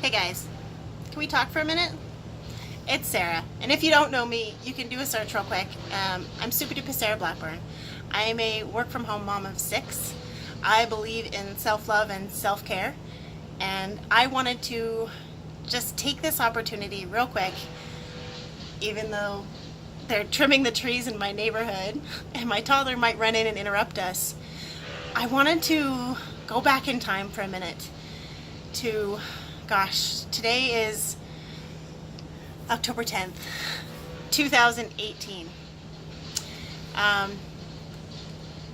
Hey guys, can we talk for a minute? It's Sarah, and if you don't know me, you can do a search real quick. I'm Super Duper Sarah Blackburn. I am a work from home mom of 6. I believe in self love and self care, and I wanted to just take this opportunity real quick, even though they're trimming the trees in my neighborhood and my toddler might run in and interrupt us. I wanted to go back in time for a minute to, gosh, today is October 10th, 2018. Um,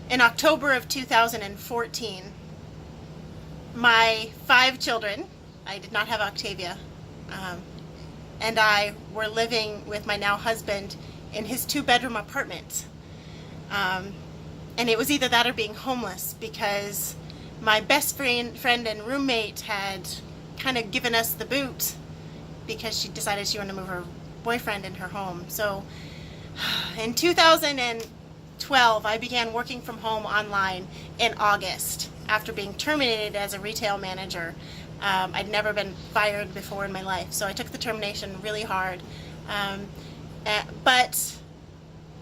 in October of 2014, my 5 children, I did not have Octavia, and I were living with my now husband in his 2-bedroom apartment. And it was either that or being homeless, because my best friend and roommate had kind of given us the boot because she decided she wanted to move her boyfriend in her home. So in 2012, I began working from home online in August after being terminated as a retail manager. I'd never been fired before in my life, so I took the termination really hard. But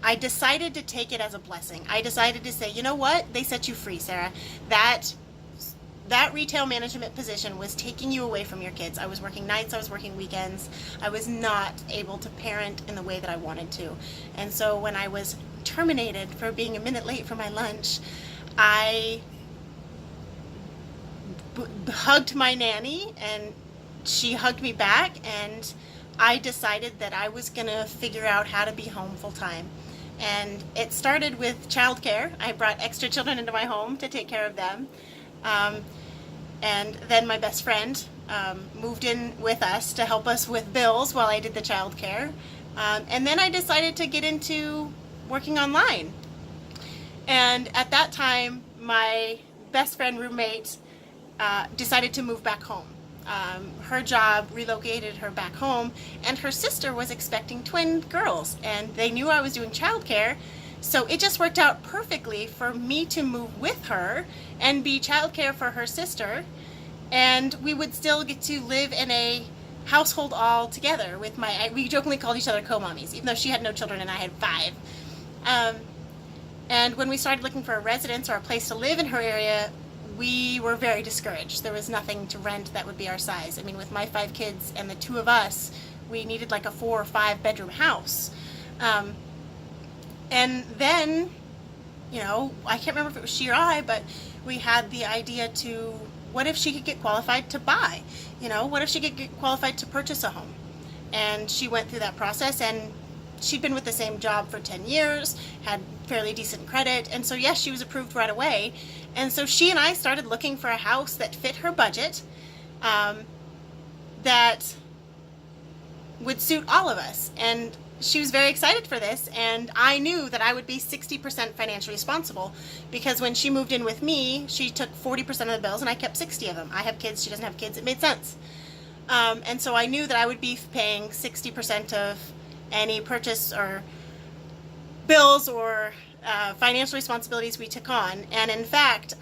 I decided to take it as a blessing. I decided to say, you know what? They set you free, Sarah. That retail management position was taking you away from your kids. I was working nights, I was working weekends. I was not able to parent in the way that I wanted to. And so when I was terminated for being a minute late for my lunch, I hugged my nanny and she hugged me back, and I decided that I was going to figure out how to be home full time. And it started with childcare. I brought extra children into my home to take care of them. And then my best friend moved in with us to help us with bills while I did the childcare. And then I decided to get into working online. And at that time, my best friend roommate decided to move back home. Her job relocated her back home, and her sister was expecting twin girls, and they knew I was doing childcare, so it just worked out perfectly for me to move with her and be childcare for her sister, and we would still get to live in a household all together with we jokingly called each other co-mommies, even though she had no children and I had 5. And when we started looking for a residence or a place to live in her area, we were very discouraged. There was nothing to rent that would be our size. I mean, with my 5 kids and the 2 of us, we needed like a 4 or 5 bedroom house. And then, I can't remember if it was she or I, but we had the idea to, what if she could get qualified to buy? What if she could get qualified to purchase a home? And she went through that process, and she'd been with the same job for 10 years, had fairly decent credit, and so yes, she was approved right away. And so she and I started looking for a house that fit her budget, that would suit all of us. And she was very excited for this, and I knew that I would be 60% financially responsible, because when she moved in with me, she took 40% of the bills and I kept 60 of them. I have kids, she doesn't have kids. It made sense. And so I knew that I would be paying 60% of any purchase or bills or financial responsibilities we took on. And in fact,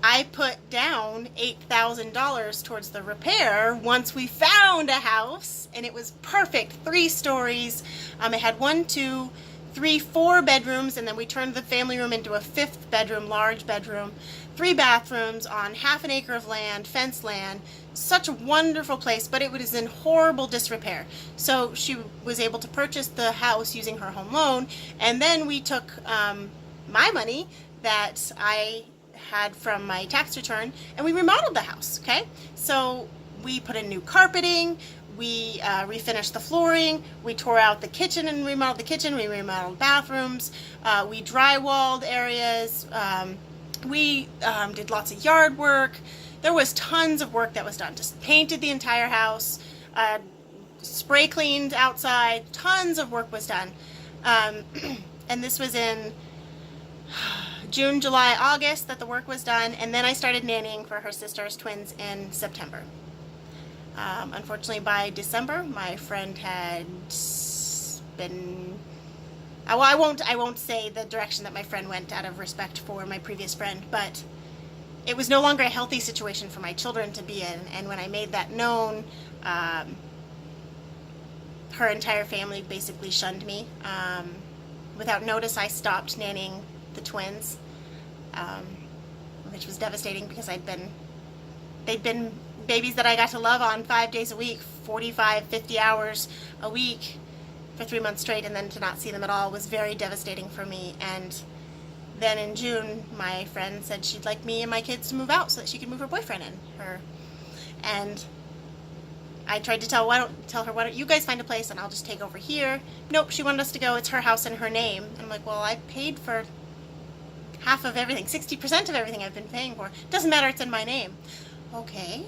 I put down $8,000 towards the repair once we found a house, and it was perfect. 3 stories. It had 1, 2, 3, 4 bedrooms, and then we turned the family room into a 5th bedroom, large bedroom, 3 bathrooms on half an acre of land, fenced land. Such a wonderful place, but it was in horrible disrepair. So she was able to purchase the house using her home loan, and then we took my money that I had from my tax return, and we remodeled the house. Okay, so we put in new carpeting, we refinished the flooring, we tore out the kitchen and remodeled the kitchen, we remodeled bathrooms, we drywalled areas, we did lots of yard work. There was tons of work that was done. Just painted the entire house, spray cleaned outside, tons of work was done. And this was in June, July, August that the work was done, and then I started nannying for her sister's twins in September. Unfortunately, by December, my friend had been... I won't say the direction that my friend went out of respect for my previous friend, but it was no longer a healthy situation for my children to be in. And when I made that known, her entire family basically shunned me. Without notice, I stopped nannying the twins, which was devastating because they'd been babies that I got to love on 5 days a week, 45, 50 hours a week for 3 months straight, and then to not see them at all was very devastating for me. And then in June, my friend said she'd like me and my kids to move out so that she could move her boyfriend in. And I tried to tell her, why don't you guys find a place and I'll just take over here. Nope, she wanted us to go. It's her house in her name. And I'm like, well, I paid for half of everything, 60% of everything I've been paying for. Doesn't matter, it's in my name. Okay.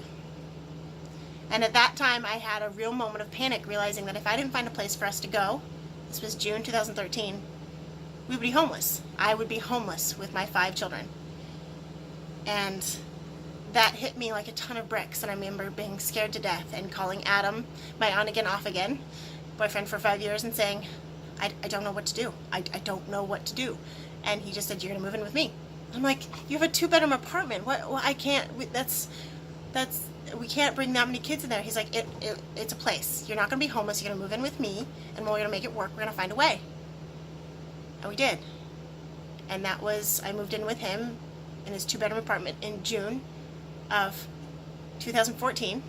And at that time, I had a real moment of panic, realizing that if I didn't find a place for us to go, this was June 2013, we would be homeless. I would be homeless with my 5 children. And that hit me like a ton of bricks, and I remember being scared to death and calling Adam, my on-again, off-again boyfriend for 5 years, and saying, I don't know what to do. I don't know what to do. And he just said, you're going to move in with me. I'm like, you have a 2-bedroom apartment. What? Well, I can't. We can't bring that many kids in there. He's like, it's a place. You're not going to be homeless. You're going to move in with me, and we're going to make it work. We're going to find a way. And we did. And that was, I moved in with him in his 2-bedroom apartment in June of 2014.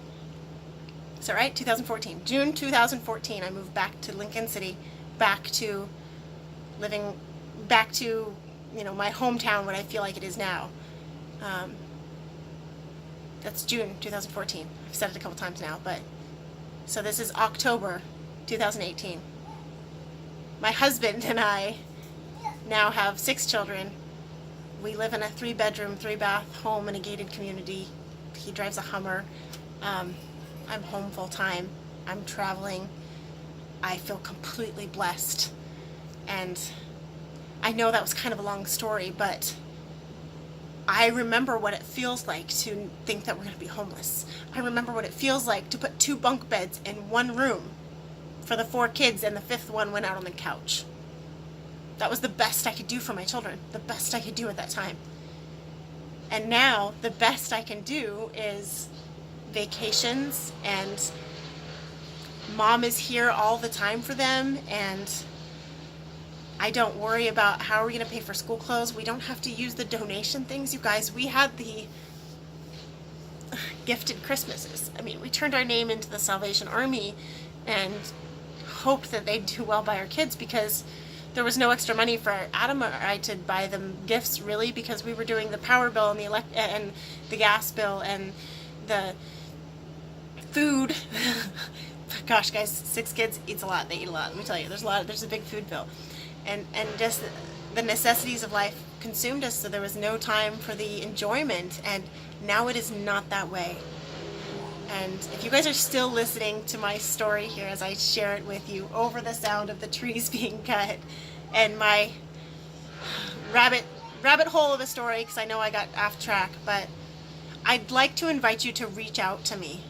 Is that right? 2014. June 2014, I moved back to Lincoln City, back to living, back to, my hometown, what I feel like it is now. That's June 2014. I've said it a couple times now, but so this is October 2018. My husband and I now have 6 children. We live in a 3-bedroom, 3-bath home in a gated community. He drives a Hummer. I'm home full time. I'm traveling. I feel completely blessed. And I know that was kind of a long story, but I remember what it feels like to think that we're going to be homeless. I remember what it feels like to put 2 bunk beds in one room for the 4 kids, and the 5th one went out on the couch. That was the best I could do for my children, the best I could do at that time. And now the best I can do is vacations, and mom is here all the time for them, and I don't worry about how are we going to pay for school clothes. We don't have to use the donation things. You guys, we had the gifted Christmases. I mean, we turned our name into the Salvation Army and hoped that they'd do well by our kids, because there was no extra money for Adam or I to buy them gifts, really, because we were doing the power bill and the gas bill and the food. Gosh, guys, 6 kids eats a lot. They eat a lot. Let me tell you, there's a big food bill. And just the necessities of life consumed us, so there was no time for the enjoyment, and now it is not that way. And if you guys are still listening to my story here as I share it with you over the sound of the trees being cut and my rabbit hole of a story, because I know I got off track, but I'd like to invite you to reach out to me.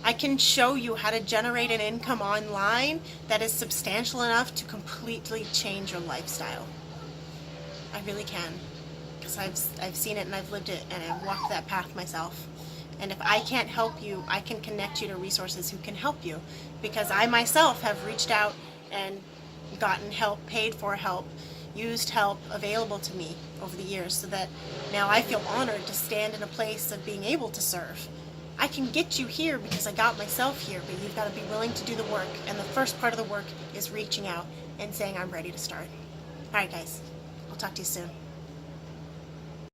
I can show you how to generate an income online that is substantial enough to completely change your lifestyle. I really can, because I've seen it and I've lived it and I've walked that path myself. And if I can't help you, I can connect you to resources who can help you, because I myself have reached out and gotten help, paid for help, used help available to me over the years, so that now I feel honored to stand in a place of being able to serve. I can get you here because I got myself here, but you've got to be willing to do the work. And the first part of the work is reaching out and saying, I'm ready to start. All right, guys. I'll talk to you soon.